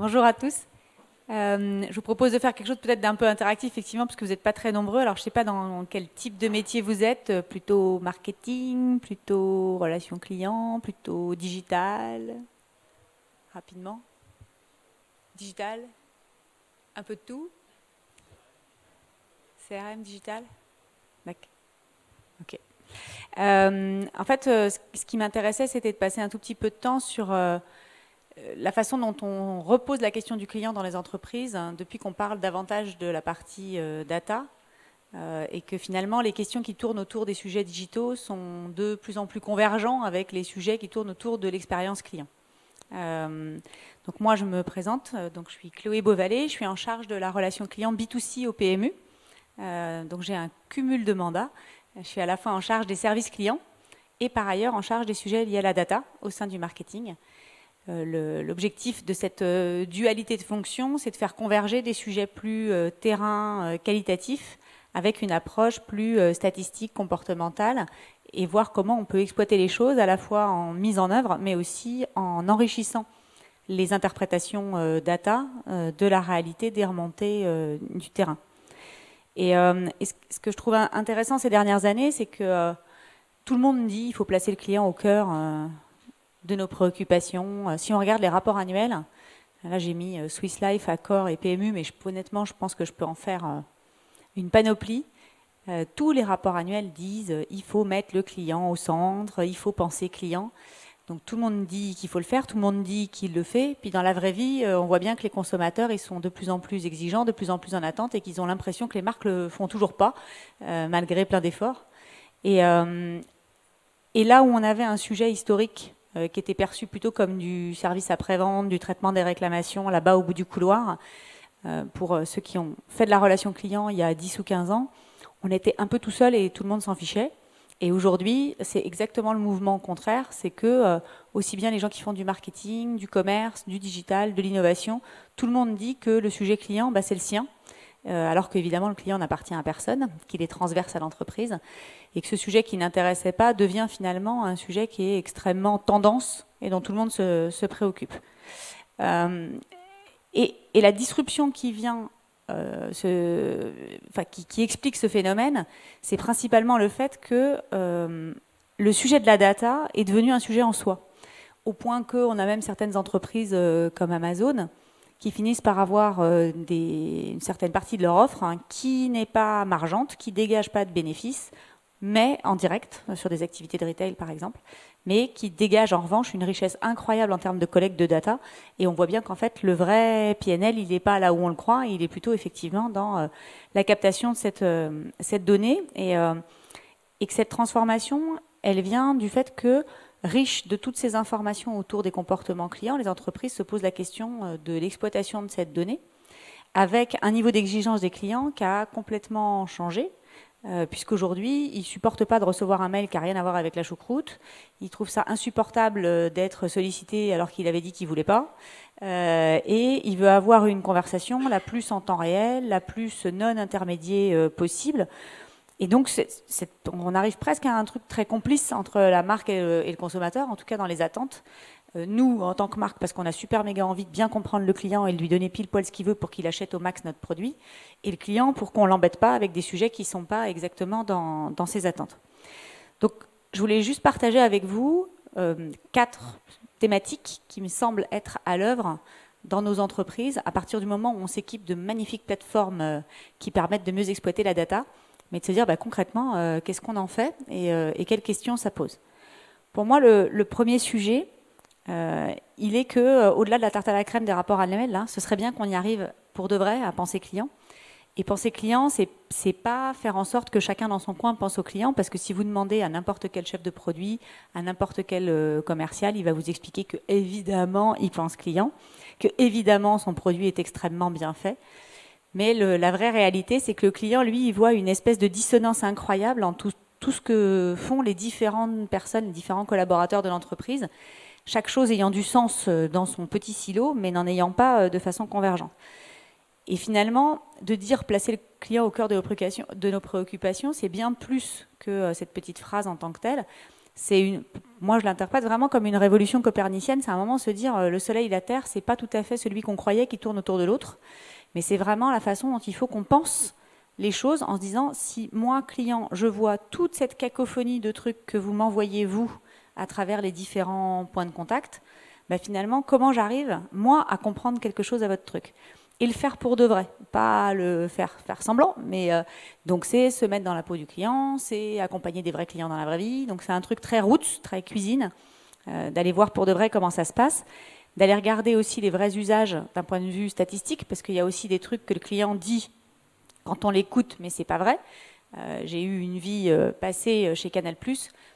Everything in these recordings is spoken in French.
Bonjour à tous. Je vous propose de faire quelque chose peut-être d'un peu interactif, effectivement, parce que vous n'êtes pas très nombreux. Alors, je ne sais pas dans quel type de métier vous êtes, plutôt marketing, plutôt relation client, plutôt digital, rapidement. Digital, un peu de tout. CRM, digital. D'accord. Ok. En fait, ce qui m'intéressait, c'était de passer un tout petit peu de temps sur la façon dont on repose la question du client dans les entreprises, hein, depuis qu'on parle davantage de la partie data, et que finalement les questions qui tournent autour des sujets digitaux sont de plus en plus convergents avec les sujets qui tournent autour de l'expérience client. Donc moi je me présente, donc je suis Chloé Beauvalet, je suis en charge de la relation client B2C au PMU. Donc j'ai un cumul de mandats. Je suis à la fois en charge des services clients et par ailleurs en charge des sujets liés à la data au sein du marketing. L'objectif de cette dualité de fonctions, c'est de faire converger des sujets plus terrain qualitatifs avec une approche plus statistique, comportementale, et voir comment on peut exploiter les choses à la fois en mise en œuvre, mais aussi en enrichissant les interprétations data de la réalité des remontées du terrain. Et ce que je trouve intéressant ces dernières années, c'est que tout le monde dit qu'il faut placer le client au cœur de nos préoccupations. Si on regarde les rapports annuels, là j'ai mis Swiss Life, Accor et PMU, mais honnêtement je pense que je peux en faire une panoplie. Tous les rapports annuels disent il faut mettre le client au centre, il faut penser client. Donc tout le monde dit qu'il faut le faire, tout le monde dit qu'il le fait. Puis dans la vraie vie, on voit bien que les consommateurs, ils sont de plus en plus exigeants, de plus en plus en attente, et qu'ils ont l'impression que les marques le font toujours pas, malgré plein d'efforts. Et là où on avait un sujet historique qui était perçu plutôt comme du service après-vente, du traitement des réclamations là-bas au bout du couloir, pour ceux qui ont fait de la relation client il y a 10 ou 15 ans, on était un peu tout seul et tout le monde s'en fichait. Et aujourd'hui, c'est exactement le mouvement contraire, c'est que aussi bien les gens qui font du marketing, du commerce, du digital, de l'innovation, tout le monde dit que le sujet client, c'est le sien, alors qu'évidemment le client n'appartient à personne, qu'il est transverse à l'entreprise, et que ce sujet qui n'intéressait pas devient finalement un sujet qui est extrêmement tendance et dont tout le monde se préoccupe. Et la disruption qui vient, qui explique ce phénomène, c'est principalement le fait que le sujet de la data est devenu un sujet en soi, au point qu'on a même certaines entreprises comme Amazon qui finissent par avoir une certaine partie de leur offre qui n'est pas margeante, qui ne dégage pas de bénéfices, mais en direct, sur des activités de retail par exemple, mais qui dégage en revanche une richesse incroyable en termes de collecte de data. Et on voit bien qu'en fait, le vrai PNL, il n'est pas là où on le croit, il est plutôt effectivement dans la captation de cette donnée, et que cette transformation, elle vient du fait que, riche de toutes ces informations autour des comportements clients, les entreprises se posent la question de l'exploitation de cette donnée, avec un niveau d'exigence des clients qui a complètement changé. Puisqu'aujourd'hui, ils ne supportent pas de recevoir un mail qui n'a rien à voir avec la choucroute. Ils trouvent ça insupportable d'être sollicité alors qu'il avait dit qu'il ne voulait pas. Et il veut avoir une conversation la plus en temps réel, la plus non intermédiaire possible. Et donc, on arrive presque à un truc très complice entre la marque et le consommateur, en tout cas dans les attentes. Nous, en tant que marque, parce qu'on a super méga envie de bien comprendre le client et de lui donner pile poil ce qu'il veut pour qu'il achète au max notre produit, et le client pour qu'on ne l'embête pas avec des sujets qui ne sont pas exactement dans ses attentes. Donc, je voulais juste partager avec vous 4 thématiques qui me semblent être à l'œuvre dans nos entreprises à partir du moment où on s'équipe de magnifiques plateformes qui permettent de mieux exploiter la data, mais de se dire concrètement qu'est-ce qu'on en fait et quelles questions ça pose. Pour moi, le premier sujet, il est que, au-delà de la tarte à la crème des rapports annuels, ce serait bien qu'on y arrive pour de vrai à penser client. Et penser client, c'est pas faire en sorte que chacun dans son coin pense au client, parce que si vous demandez à n'importe quel chef de produit, à n'importe quel commercial, il va vous expliquer que évidemment il pense client, que évidemment son produit est extrêmement bien fait. Mais la vraie réalité, c'est que le client, lui, il voit une espèce de dissonance incroyable en tout ce que font les différentes personnes, les différents collaborateurs de l'entreprise, chaque chose ayant du sens dans son petit silo, mais n'en ayant pas de façon convergente. Et finalement, de dire placer le client au cœur de nos préoccupations, c'est bien plus que cette petite phrase en tant que telle. Moi, je l'interprète vraiment comme une révolution copernicienne. C'est un moment de se dire le Soleil et la Terre, c'est pas tout à fait celui qu'on croyait qui tourne autour de l'autre, mais c'est vraiment la façon dont il faut qu'on pense les choses en se disant si moi, client, je vois toute cette cacophonie de trucs que vous m'envoyez, vous, à travers les différents points de contact, bah finalement, comment j'arrive, moi, à comprendre quelque chose à votre truc et le faire pour de vrai, pas le faire semblant, mais donc c'est se mettre dans la peau du client, c'est accompagner des vrais clients dans la vraie vie, donc c'est un truc très roots, très cuisine, d'aller voir pour de vrai comment ça se passe, d'aller regarder aussi les vrais usages d'un point de vue statistique, parce qu'il y a aussi des trucs que le client dit quand on l'écoute, mais c'est pas vrai. J'ai eu une vie passée chez Canal+,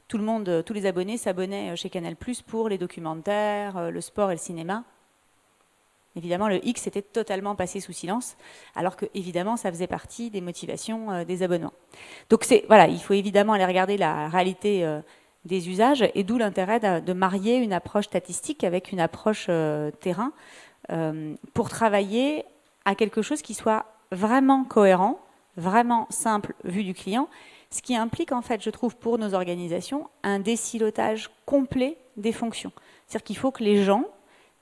tout le monde, tous les abonnés s'abonnaient chez Canal+ pour les documentaires, le sport et le cinéma. Évidemment, le X était totalement passé sous silence, alors que évidemment, ça faisait partie des motivations des abonnements. Donc voilà, il faut évidemment aller regarder la réalité des usages, et d'où l'intérêt de marier une approche statistique avec une approche terrain pour travailler à quelque chose qui soit vraiment cohérent, vraiment simple vu du client, ce qui implique en fait, je trouve, pour nos organisations, un désilotage complet des fonctions. C'est-à-dire qu'il faut que les gens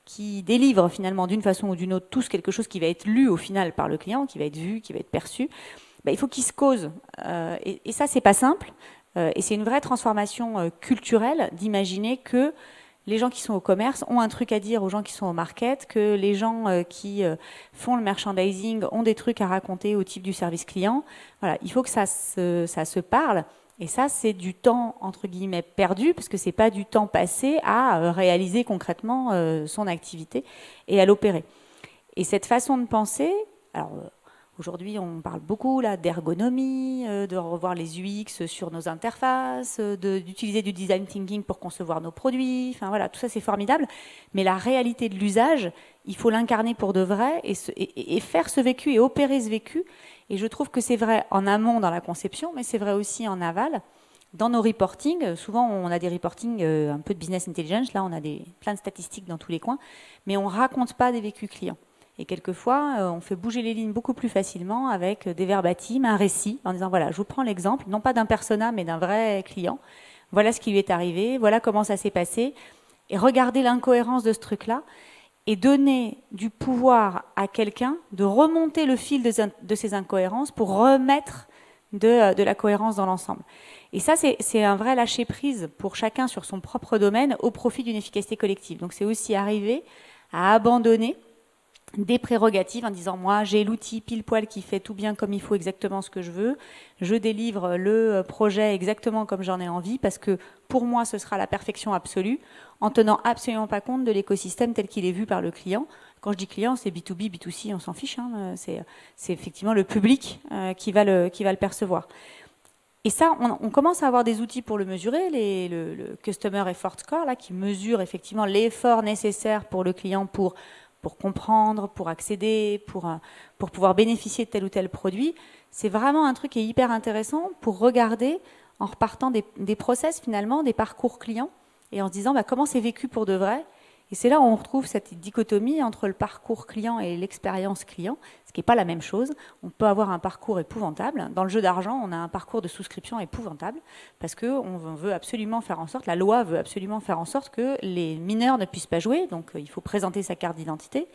qui délivrent finalement d'une façon ou d'une autre tous quelque chose qui va être lu au final par le client, qui va être vu, qui va être perçu, ben, il faut qu'ils se causent. Et ça, c'est pas simple. Et c'est une vraie transformation culturelle d'imaginer que les gens qui sont au commerce ont un truc à dire aux gens qui sont au market, que les gens qui font le merchandising ont des trucs à raconter au type du service client. Voilà, il faut que ça se parle. Et ça, c'est du temps, entre guillemets, perdu, parce que c'est pas du temps passé à réaliser concrètement son activité et à l'opérer. Et cette façon de penser, alors aujourd'hui, on parle beaucoup là d'ergonomie, de revoir les UX sur nos interfaces, d'utiliser du design thinking pour concevoir nos produits. Enfin voilà, tout ça c'est formidable. Mais la réalité de l'usage, il faut l'incarner pour de vrai et faire ce vécu et opérer ce vécu. Et je trouve que c'est vrai en amont dans la conception, mais c'est vrai aussi en aval. Dans nos reportings, souvent on a des reportings un peu de business intelligence, là on a plein de statistiques dans tous les coins, mais on ne raconte pas des vécus clients. Et quelquefois, on fait bouger les lignes beaucoup plus facilement avec des verbatims, un récit, en disant voilà, je vous prends l'exemple, non pas d'un persona, mais d'un vrai client. Voilà ce qui lui est arrivé, voilà comment ça s'est passé. Et regardez l'incohérence de ce truc-là et donner du pouvoir à quelqu'un de remonter le fil de ces incohérences pour remettre de la cohérence dans l'ensemble. Et ça, c'est un vrai lâcher-prise pour chacun sur son propre domaine au profit d'une efficacité collective. Donc c'est aussi arriver à abandonner des prérogatives en disant moi j'ai l'outil pile poil qui fait tout bien comme il faut exactement ce que je veux, je délivre le projet exactement comme j'en ai envie parce que pour moi ce sera la perfection absolue en tenant absolument pas compte de l'écosystème tel qu'il est vu par le client. Quand je dis client, c'est B2B, B2C, on s'en fiche, hein, c'est effectivement le public qui va le percevoir. Et ça, on commence à avoir des outils pour le mesurer, le Customer Effort Score là, qui mesure effectivement l'effort nécessaire pour le client pour comprendre, pour accéder, pour pouvoir bénéficier de tel ou tel produit. C'est vraiment un truc qui est hyper intéressant pour regarder en repartant des process finalement, des parcours clients et en se disant bah, comment c'est vécu pour de vrai. Et c'est là où on retrouve cette dichotomie entre le parcours client et l'expérience client, ce qui n'est pas la même chose. On peut avoir un parcours épouvantable. Dans le jeu d'argent, on a un parcours de souscription épouvantable parce qu'on veut absolument faire en sorte, la loi veut absolument faire en sorte que les mineurs ne puissent pas jouer, donc il faut présenter sa carte d'identité.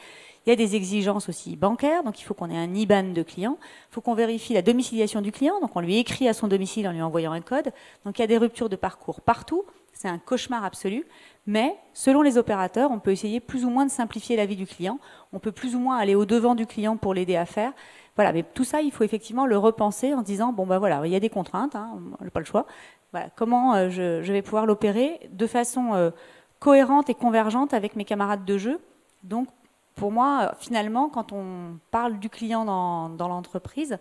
Il y a des exigences aussi bancaires, donc il faut qu'on ait un IBAN de client. Il faut qu'on vérifie la domiciliation du client, donc on lui écrit à son domicile en lui envoyant un code. Donc il y a des ruptures de parcours partout. C'est un cauchemar absolu. Mais selon les opérateurs, on peut essayer plus ou moins de simplifier la vie du client. On peut plus ou moins aller au-devant du client pour l'aider à faire. Voilà, mais tout ça, il faut effectivement le repenser en se disant, bon ben voilà, il y a des contraintes, hein, on n'a pas le choix. Voilà, comment je vais pouvoir l'opérer de façon cohérente et convergente avec mes camarades de jeu. Donc, pour moi, finalement, quand on parle du client dans l'entreprise,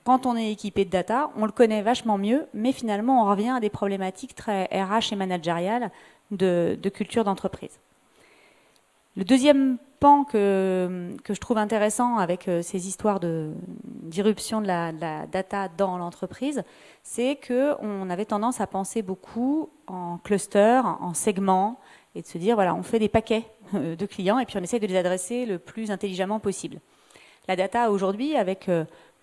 quand on est équipé de data, on le connaît vachement mieux, mais finalement, on revient à des problématiques très RH et managériales de culture d'entreprise. Le deuxième pan que je trouve intéressant avec ces histoires d'irruption de la data dans l'entreprise, c'est qu'on avait tendance à penser beaucoup en cluster, en segments, et de se dire, voilà, on fait des paquets de clients et puis on essaye de les adresser le plus intelligemment possible. La data aujourd'hui, avec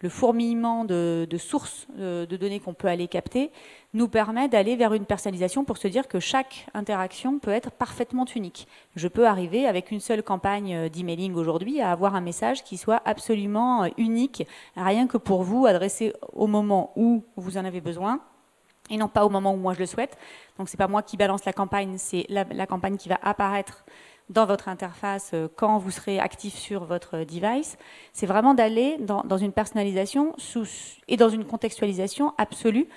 le fourmillement de sources de données qu'on peut aller capter nous permet d'aller vers une personnalisation pour se dire que chaque interaction peut être parfaitement unique. Je peux arriver avec une seule campagne d'emailing aujourd'hui à avoir un message qui soit absolument unique, rien que pour vous, adressé au moment où vous en avez besoin et non pas au moment où moi je le souhaite. Donc c'est pas moi qui balance la campagne, c'est la campagne qui va apparaître dans votre interface quand vous serez actif sur votre device. C'est vraiment d'aller dans une personnalisation et dans une contextualisation absolue.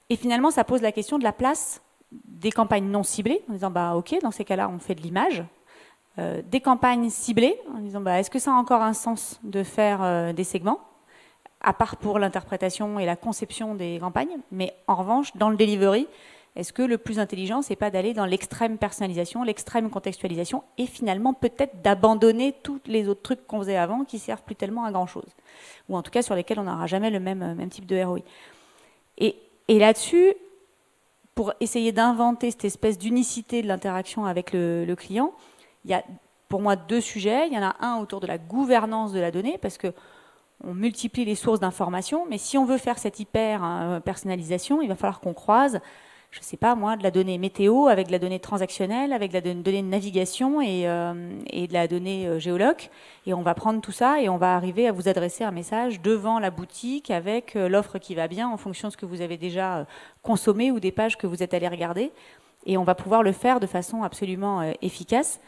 Et finalement, ça pose la question de la place des campagnes non ciblées, en disant bah ok, dans ces cas-là, on fait de l'image. Des campagnes ciblées, en disant bah est-ce que ça a encore un sens de faire des segments, à part pour l'interprétation et la conception des campagnes, mais en revanche, dans le delivery, est-ce que le plus intelligent, c'est pas d'aller dans l'extrême personnalisation, l'extrême contextualisation, et finalement peut-être d'abandonner tous les autres trucs qu'on faisait avant qui servent plus tellement à grand-chose, ou en tout cas sur lesquels on n'aura jamais le même type de ROI. Et là-dessus, pour essayer d'inventer cette espèce d'unicité de l'interaction avec le client, il y a pour moi deux sujets. Il y en a un autour de la gouvernance de la donnée, parce que on multiplie les sources d'informations, mais si on veut faire cette hyper personnalisation, il va falloir qu'on croise, je ne sais pas moi, de la donnée météo avec de la donnée transactionnelle, avec de la donnée de navigation et de la donnée géoloc. Et on va prendre tout ça et on va arriver à vous adresser un message devant la boutique avec l'offre qui va bien en fonction de ce que vous avez déjà consommé ou des pages que vous êtes allé regarder. Et on va pouvoir le faire de façon absolument efficace.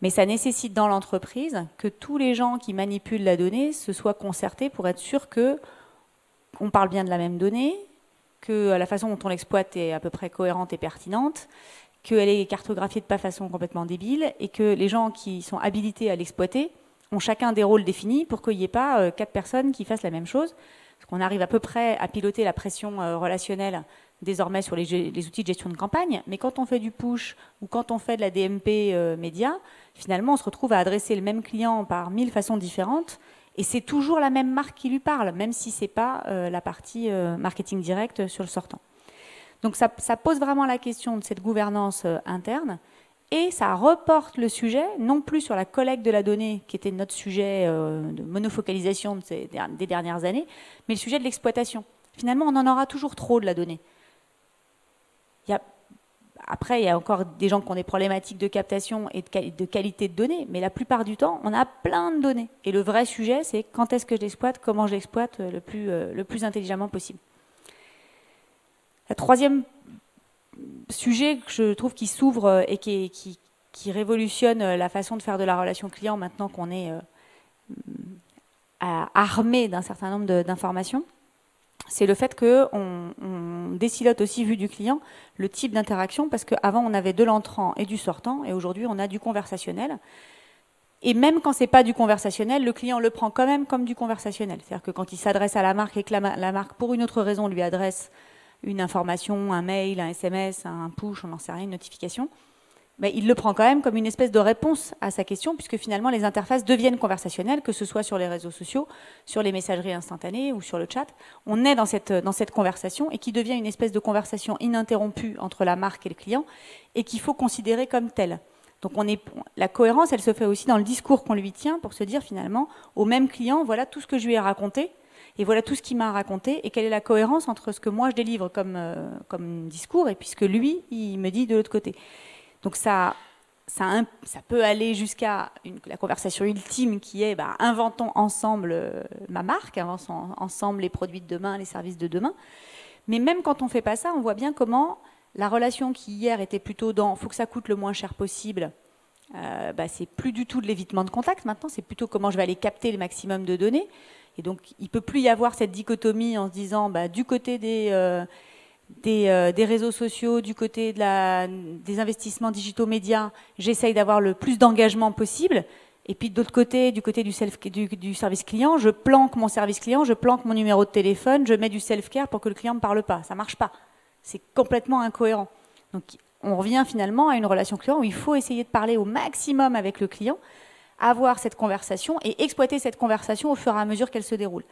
Mais ça nécessite dans l'entreprise que tous les gens qui manipulent la donnée se soient concertés pour être sûr qu'on parle bien de la même donnée, que la façon dont on l'exploite est à peu près cohérente et pertinente, qu'elle est cartographiée de pas façon complètement débile, et que les gens qui sont habilités à l'exploiter ont chacun des rôles définis pour qu'il n'y ait pas 4 personnes qui fassent la même chose. Parce qu'on arrive à peu près à piloter la pression relationnelle désormais sur les outils de gestion de campagne, mais quand on fait du push ou quand on fait de la DMP média, finalement on se retrouve à adresser le même client par 1000 façons différentes, et c'est toujours la même marque qui lui parle, même si ce n'est pas la partie marketing direct sur le sortant. Donc ça pose vraiment la question de cette gouvernance interne, et ça reporte le sujet, non plus sur la collecte de la donnée, qui était notre sujet de monofocalisation des dernières années, mais le sujet de l'exploitation. Finalement, on en aura toujours trop de la donnée. Après, il y a encore des gens qui ont des problématiques de captation et de qualité de données, mais la plupart du temps, on a plein de données. Et le vrai sujet, c'est quand est-ce que je l'exploite, comment je l'exploite le plus intelligemment possible. Le troisième sujet que je trouve qui s'ouvre et qui révolutionne la façon de faire de la relation client maintenant qu'on est armé d'un certain nombre d'informations, c'est le fait qu'on décilote aussi, vu du client, le type d'interaction, parce qu'avant, on avait de l'entrant et du sortant, et aujourd'hui, on a du conversationnel. Et même quand ce n'est pas du conversationnel, le client le prend quand même comme du conversationnel. C'est-à-dire que quand il s'adresse à la marque et que la marque, pour une autre raison, lui adresse une information, un mail, un SMS, un push, on n'en sait rien, une notification, mais il le prend quand même comme une espèce de réponse à sa question, puisque finalement les interfaces deviennent conversationnelles, que ce soit sur les réseaux sociaux, sur les messageries instantanées ou sur le chat. On est dans cette conversation et qui devient une espèce de conversation ininterrompue entre la marque et le client et qu'il faut considérer comme telle. Donc la cohérence, elle se fait aussi dans le discours qu'on lui tient pour se dire finalement au même client, voilà tout ce que je lui ai raconté et voilà tout ce qu'il m'a raconté et quelle est la cohérence entre ce que moi je délivre comme discours et puis ce que lui, il me dit de l'autre côté. Donc ça peut aller jusqu'à la conversation ultime qui est inventons ensemble ma marque, inventons ensemble les produits de demain, les services de demain. Mais même quand on ne fait pas ça, on voit bien comment la relation qui hier était plutôt dans « faut que ça coûte le moins cher possible », c'est plus du tout de l'évitement de contact. Maintenant, c'est plutôt comment je vais aller capter le maximum de données. Et donc, il ne peut plus y avoir cette dichotomie en se disant du côté des réseaux sociaux, du côté des investissements digitaux médias, j'essaye d'avoir le plus d'engagement possible. Et puis de l'autre côté, du côté du service client, je planque mon service client, je planque mon numéro de téléphone, je mets du self-care pour que le client ne me parle pas. Ça ne marche pas. C'est complètement incohérent. Donc on revient finalement à une relation client où il faut essayer de parler au maximum avec le client, avoir cette conversation et exploiter cette conversation au fur et à mesure qu'elle se déroule.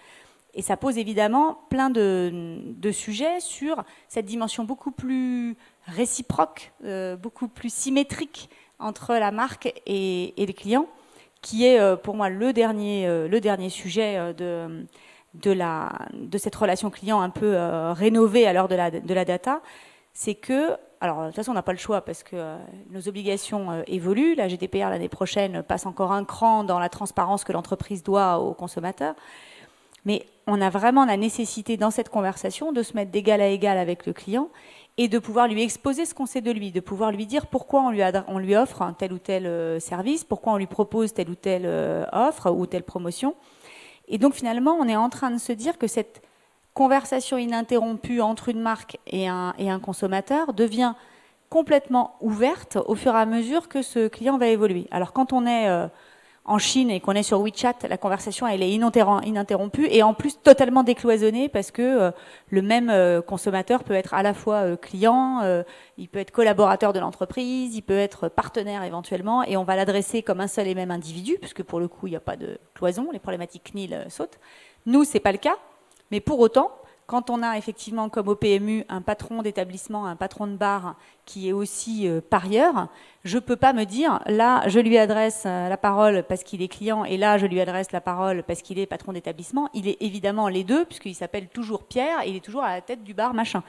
Et ça pose évidemment plein de sujets sur cette dimension beaucoup plus réciproque, beaucoup plus symétrique entre la marque et le client, qui est pour moi le dernier sujet de cette relation client un peu rénovée à l'heure de la data, c'est que, alors de toute façon on n'a pas le choix parce que nos obligations évoluent, la GDPR l'année prochaine passe encore un cran dans la transparence que l'entreprise doit aux consommateurs, mais on a vraiment la nécessité dans cette conversation de se mettre d'égal à égal avec le client et de pouvoir lui exposer ce qu'on sait de lui, de pouvoir lui dire pourquoi on lui offre un tel ou tel service, pourquoi on lui propose telle ou telle offre ou telle promotion. Et donc finalement, on est en train de se dire que cette conversation ininterrompue entre une marque et un consommateur devient complètement ouverte au fur et à mesure que ce client va évoluer. Alors quand on est en Chine et qu'on est sur WeChat, la conversation elle est ininterrompue et en plus totalement décloisonnée parce que le même consommateur peut être à la fois client, il peut être collaborateur de l'entreprise, il peut être partenaire éventuellement et on va l'adresser comme un seul et même individu puisque pour le coup il n'y a pas de cloison, les problématiques CNIL sautent. Nous c'est pas le cas, mais pour autant quand on a effectivement comme au PMU un patron d'établissement, un patron de bar qui est aussi parieur, je ne peux pas me dire là je lui adresse la parole parce qu'il est client et là je lui adresse la parole parce qu'il est patron d'établissement. Il est évidemment les deux puisqu'il s'appelle toujours Pierre et il est toujours à la tête du bar machin.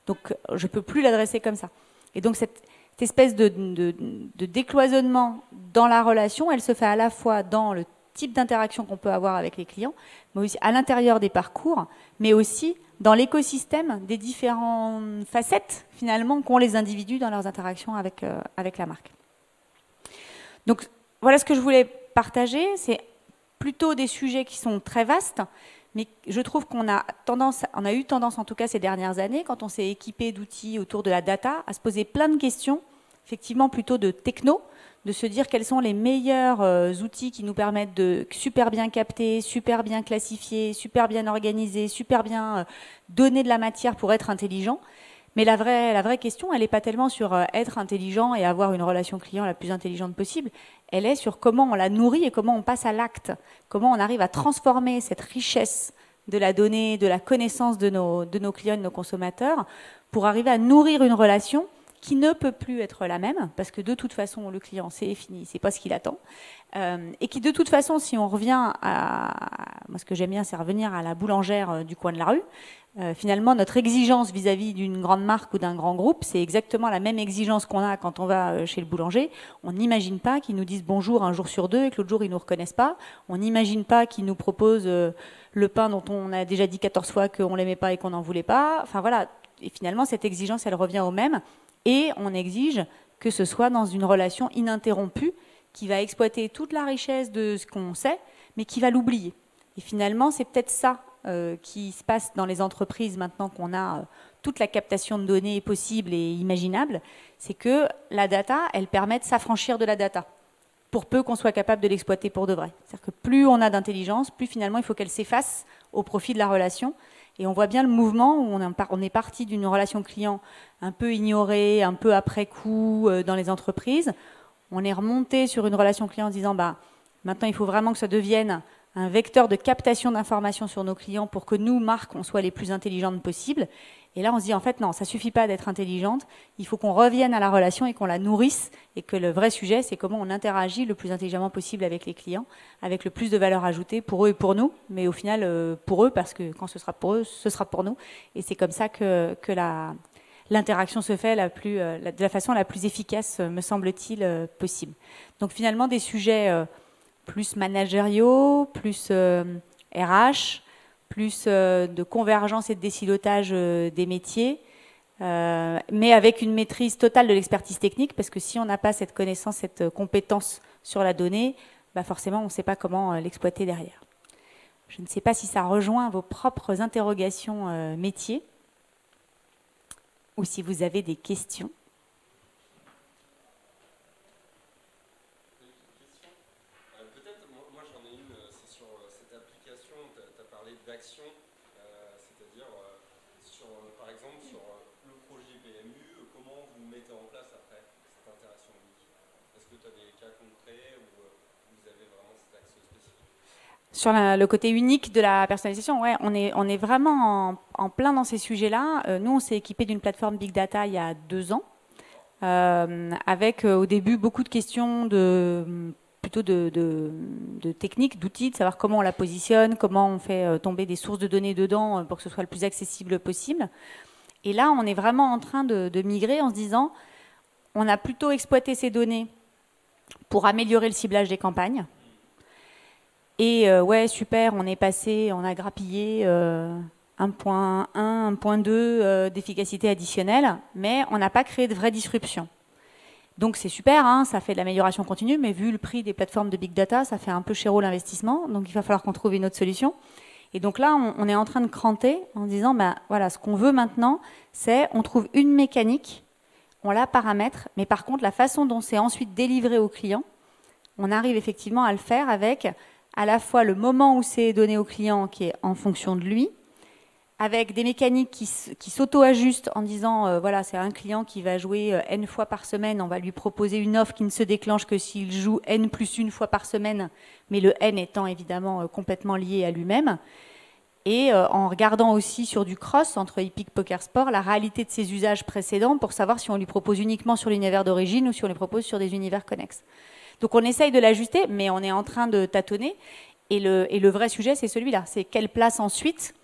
Donc je ne peux plus l'adresser comme ça. Et donc cette espèce de décloisonnement dans la relation, elle se fait à la fois dans le type d'interaction qu'on peut avoir avec les clients, mais aussi à l'intérieur des parcours, mais aussi dans l'écosystème des différentes facettes finalement qu'ont les individus dans leurs interactions avec la marque. Donc voilà ce que je voulais partager, c'est plutôt des sujets qui sont très vastes, mais je trouve qu'on a eu tendance en tout cas ces dernières années, quand on s'est équipé d'outils autour de la data, à se poser plein de questions, effectivement plutôt de techno, de se dire quels sont les meilleurs outils qui nous permettent de super bien capter, super bien classifier, super bien organiser, super bien donner de la matière pour être intelligent. Mais la vraie question, elle n'est pas tellement sur être intelligent et avoir une relation client la plus intelligente possible. Elle est sur comment on la nourrit et comment on passe à l'acte. Comment on arrive à transformer cette richesse de la donnée, de la connaissance de nos clients et de nos consommateurs pour arriver à nourrir une relation qui ne peut plus être la même, parce que de toute façon, le client, c'est fini, c'est pas ce qu'il attend. Et qui, de toute façon, si on revient à... Moi, ce que j'aime bien, c'est revenir à la boulangère du coin de la rue. Finalement, notre exigence vis-à-vis d'une grande marque ou d'un grand groupe, c'est exactement la même exigence qu'on a quand on va chez le boulanger. On n'imagine pas qu'ils nous disent bonjour un jour sur deux et que l'autre jour, ils ne nous reconnaissent pas. On n'imagine pas qu'ils nous proposent le pain dont on a déjà dit 14 fois qu'on l'aimait pas et qu'on n'en voulait pas. Enfin, voilà. Et finalement, cette exigence, elle revient au même. Et on exige que ce soit dans une relation ininterrompue qui va exploiter toute la richesse de ce qu'on sait, mais qui va l'oublier. Et finalement, c'est peut-être ça qui se passe dans les entreprises maintenant qu'on a toute la captation de données possible et imaginable, c'est que la data, elle permet de s'affranchir de la data, pour peu qu'on soit capable de l'exploiter pour de vrai. C'est-à-dire que plus on a d'intelligence, plus finalement il faut qu'elle s'efface au profit de la relation. Et on voit bien le mouvement où on est parti d'une relation client un peu ignorée, un peu après coup dans les entreprises. On est remonté sur une relation client en disant maintenant il faut vraiment que ça devienne un vecteur de captation d'informations sur nos clients pour que nous, marques, on soit les plus intelligentes possibles. Et là, on se dit en fait non, ça suffit pas d'être intelligente, il faut qu'on revienne à la relation et qu'on la nourrisse et que le vrai sujet, c'est comment on interagit le plus intelligemment possible avec les clients, avec le plus de valeur ajoutée pour eux et pour nous, mais au final pour eux, parce que quand ce sera pour eux, ce sera pour nous. Et c'est comme ça que l'interaction se fait de la façon la plus efficace, me semble-t-il, possible. Donc finalement, des sujets plus managériaux, plus RH, plus de convergence et de désilotage des métiers, mais avec une maîtrise totale de l'expertise technique, parce que si on n'a pas cette connaissance, cette compétence sur la donnée, forcément on ne sait pas comment l'exploiter derrière. Je ne sais pas si ça rejoint vos propres interrogations métiers, ou si vous avez des questions. D'action, c'est-à-dire par exemple sur le projet PMU, comment vous mettez en place après cette interaction unique? Est-ce que tu as des cas concrets où vous avez vraiment cet axe spécifique? Sur le côté unique de la personnalisation, ouais, on est vraiment en plein dans ces sujets-là. Nous, on s'est équipé d'une plateforme Big Data il y a 2 ans, avec au début beaucoup de questions plutôt de techniques, d'outils, de savoir comment on la positionne, comment on fait tomber des sources de données dedans pour que ce soit le plus accessible possible. Et là, on est vraiment en train de migrer en se disant, on a plutôt exploité ces données pour améliorer le ciblage des campagnes. Et ouais, super, on a grappillé 1.1, 1.2 d'efficacité additionnelle, mais on n'a pas créé de vraie disruption. Donc c'est super, hein, ça fait de l'amélioration continue, mais vu le prix des plateformes de big data, ça fait un peu chéro l'investissement, donc il va falloir qu'on trouve une autre solution. Et donc là, on est en train de cranter en disant, ben, voilà, ce qu'on veut maintenant, c'est on trouve une mécanique, on la paramètre, mais par contre, la façon dont c'est ensuite délivré au client, on arrive effectivement à le faire avec à la fois le moment où c'est donné au client qui est en fonction de lui, avec des mécaniques qui s'auto-ajustent en disant, voilà, c'est un client qui va jouer N fois par semaine, on va lui proposer une offre qui ne se déclenche que s'il joue N plus une fois par semaine, mais le N étant évidemment complètement lié à lui-même. Et en regardant aussi sur du cross entre Hippique Poker Sport, la réalité de ses usages précédents pour savoir si on lui propose uniquement sur l'univers d'origine ou si on lui propose sur des univers connexes. Donc on essaye de l'ajuster, mais on est en train de tâtonner. Et le vrai sujet, c'est celui-là. C'est quelle place ensuite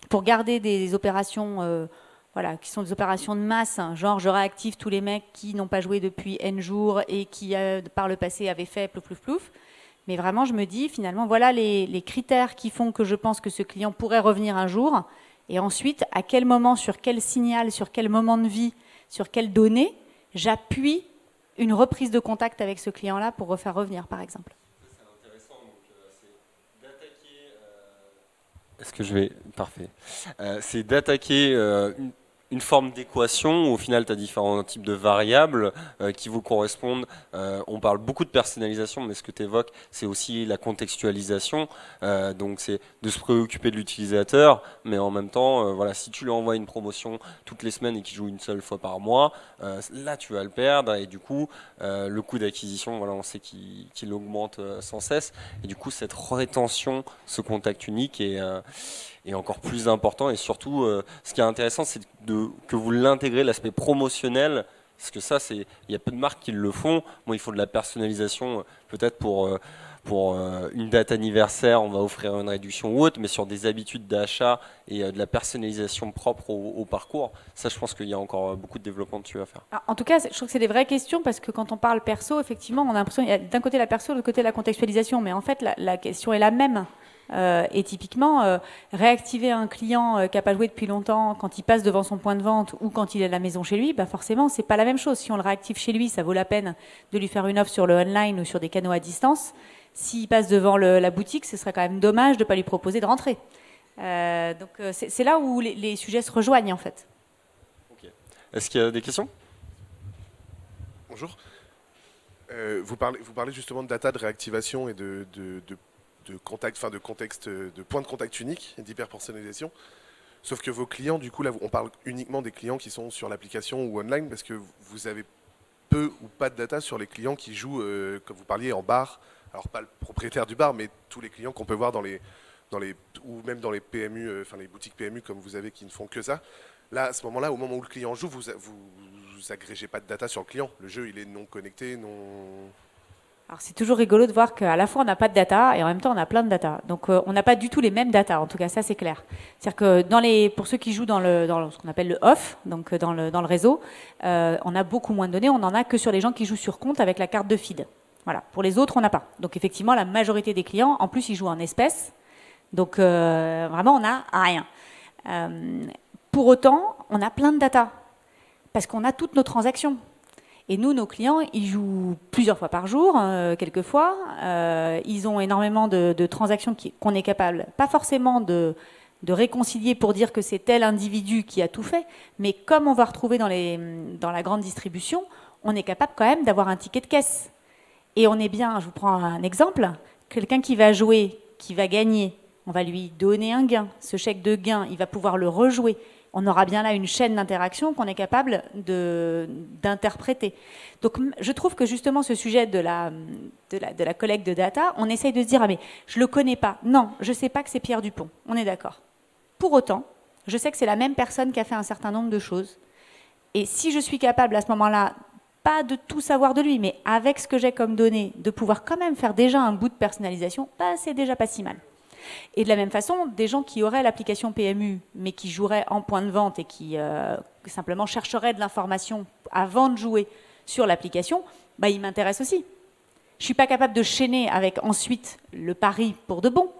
pour garder des opérations voilà, qui sont des opérations de masse, hein, genre je réactive tous les mecs qui n'ont pas joué depuis N jours et qui, par le passé, avaient fait plouf plouf plouf. Mais vraiment, je me dis, finalement, voilà les critères qui font que je pense que ce client pourrait revenir un jour. Et ensuite, à quel moment, sur quel signal, sur quel moment de vie, sur quelles données, j'appuie une reprise de contact avec ce client-là pour refaire revenir, par exemple. C'est intéressant, donc c'est d'attaquer... Est-ce que je vais... Parfait. C'est d'attaquer une forme d'équation où au final tu as différents types de variables qui vous correspondent. On parle beaucoup de personnalisation, mais ce que tu évoques, c'est aussi la contextualisation. Donc c'est de se préoccuper de l'utilisateur, mais en même temps, voilà, si tu lui envoies une promotion toutes les semaines et qu'il joue une seule fois par mois, là tu vas le perdre et du coup le coût d'acquisition, voilà, on sait qu'il augmente sans cesse. Et du coup cette rétention, ce contact unique est encore plus important et surtout ce qui est intéressant c'est que vous l'intégrez l'aspect promotionnel parce que ça il y a peu de marques qui le font. Bon, il faut de la personnalisation peut-être pour une date anniversaire on va offrir une réduction ou autre, mais sur des habitudes d'achat et de la personnalisation propre au parcours, ça je pense qu'il y a encore beaucoup de développement dessus à faire. En tout cas, je trouve que c'est des vraies questions parce que quand on parle perso, effectivement on a l'impression qu'il y a d'un côté la perso, de l'autre côté la contextualisation, mais en fait la question est la même. Et typiquement, réactiver un client qui n'a pas joué depuis longtemps quand il passe devant son point de vente ou quand il est à la maison chez lui, bah forcément, c'est pas la même chose. Si on le réactive chez lui, ça vaut la peine de lui faire une offre sur le online ou sur des canaux à distance. S'il passe devant la boutique, ce serait quand même dommage de ne pas lui proposer de rentrer. Donc c'est là où les sujets se rejoignent en fait. Okay. Est-ce qu'il y a des questions ? Bonjour. Vous parlez justement de data, de réactivation et de contact, enfin de contexte, de points de contact unique et d'hyper-personnalisation. Sauf que vos clients, du coup, là, on parle uniquement des clients qui sont sur l'application ou online parce que vous avez peu ou pas de data sur les clients qui jouent, comme vous parliez, en bar. Alors, pas le propriétaire du bar, mais tous les clients qu'on peut voir ou même dans les PMU, enfin les boutiques PMU comme vous avez qui ne font que ça. Là, à ce moment-là, au moment où le client joue, vous agrégez pas de data sur le client. Le jeu, il est non connecté, non... Alors c'est toujours rigolo de voir qu'à la fois on n'a pas de data et en même temps on a plein de data. Donc on n'a pas du tout les mêmes data, en tout cas ça c'est clair. C'est-à-dire que pour ceux qui jouent dans ce qu'on appelle le off, donc dans le réseau, on a beaucoup moins de données, on n'en a que sur les gens qui jouent sur compte avec la carte de feed. Voilà. Pour les autres on n'a pas. Donc effectivement la majorité des clients, en plus ils jouent en espèces, donc vraiment on n'a rien. Pour autant on a plein de data, parce qu'on a toutes nos transactions. Et nous, nos clients, ils jouent plusieurs fois par jour, quelquefois. Ils ont énormément de transactions qu'on est capable, pas forcément de réconcilier pour dire que c'est tel individu qui a tout fait, mais comme on va retrouver dans la grande distribution, on est capable quand même d'avoir un ticket de caisse. Et on est bien, je vous prends un exemple, quelqu'un qui va jouer, qui va gagner, on va lui donner un gain. Ce chèque de gain, il va pouvoir le rejouer. On aura bien là une chaîne d'interaction qu'on est capable d'interpréter. Donc je trouve que justement ce sujet de la collecte de data, on essaye de se dire « Ah mais je ne le connais pas ». Non, je ne sais pas que c'est Pierre Dupont, on est d'accord. Pour autant, je sais que c'est la même personne qui a fait un certain nombre de choses. Et si je suis capable à ce moment-là pas de tout savoir de lui, mais avec ce que j'ai comme données, de pouvoir quand même faire déjà un bout de personnalisation, bah, c'est déjà pas si mal. Et de la même façon, des gens qui auraient l'application PMU, mais qui joueraient en point de vente et qui simplement chercheraient de l'information avant de jouer sur l'application, bah, ils m'intéressent aussi. Je ne suis pas capable de chaîner avec ensuite le pari pour de bon,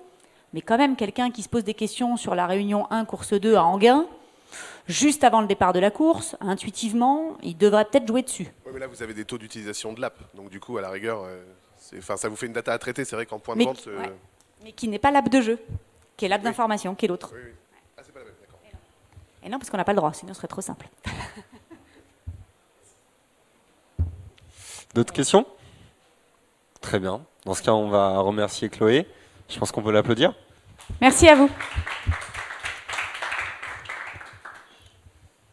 mais quand même quelqu'un qui se pose des questions sur la réunion 1, course 2 à Enghien, juste avant le départ de la course, intuitivement, il devrait peut-être jouer dessus. Oui, mais là, vous avez des taux d'utilisation de l'app. Donc, du coup, à la rigueur, ça vous fait une data à traiter. C'est vrai qu'en point de vente... Ouais. Mais qui n'est pas l'app de jeu, qui est l'app d'information, qui est l'autre. Oui, oui. Ah, c'est pas la même, d'accord. Et non, parce qu'on n'a pas le droit, sinon ce serait trop simple. D'autres questions? Très bien. Dans ce cas, on va remercier Chloé. Je pense qu'on peut l'applaudir. Merci à vous.